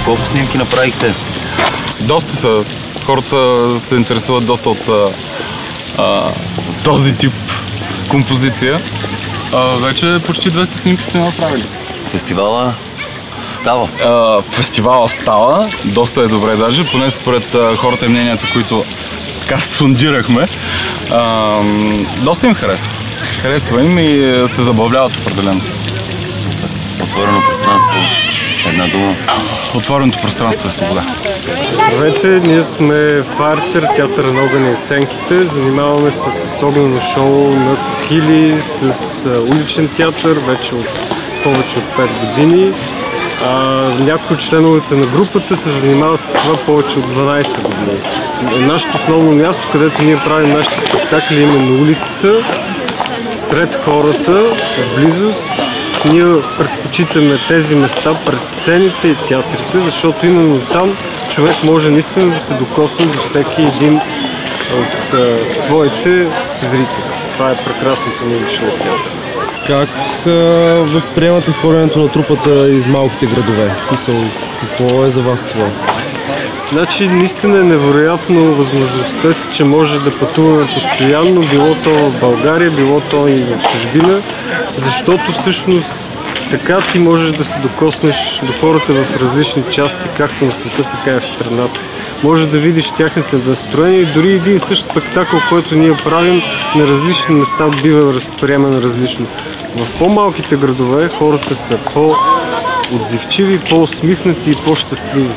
Колко снимки направихте? Доста са. Хората се интересуват доста от този тип композиция. Вече почти 200 снимки сме направили. Фестивала става? Фестивала става. Доста е добре даже, поне според хората и мнението, които така сондирахме. Доста им харесва. Харесва им и се забавляват определено. Супер. Отворено пространство. Една дума. Отвореното пространство е свобода. Здравейте, ние сме Фартер, театър на огъня и сенките. Занимаваме се с огнено шоу на кокили, с уличен театър вече от повече от 5 години. Някои от членовете на групата се занимават с това повече от 12 години. Нашето основно място, където ние правим нашите спектакли, е именно улицата, сред хората, в близост. Ние предпочитаме тези места пред сцените и театрите, защото именно там човек може наистина да се докосне до всеки един от своите зрители. Това е прекрасното на уличния театър. Как възприемате ходенето на трупата из малките градове? В смисъл, какво е за вас това? Значи, наистина е невероятно възможността, че може да пътуваме постоянно, било то в България, било то и в чужбина, защото всъщност така ти можеш да се докоснеш до хората в различни части, както на света, така и в страната. Може да видиш тяхните настроения и дори един и същ спектакъл, който ние правим на различни места, бива възприемен различно. В по-малките градове хората са по-отзивчиви, по-усмихнати и по-щастливи.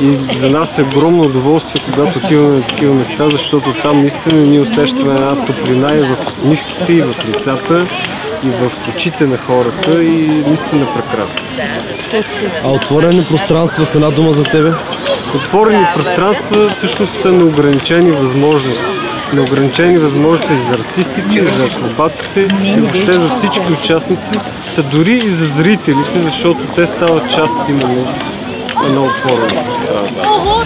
И за нас е огромно удоволствие, когато отиваме на такива места, защото там наистина ние усещаме една топлина и в усмивките, и в лицата, и в очите на хората, и наистина прекрасно. А отворени пространства с една дума за тебе? Отворени пространства всъщност са неограничени възможности. Неограничени възможности за артистите, за акробатите и въобще за всички участници, та дори и за зрителите, защото те стават част именно от едно отворено пространство.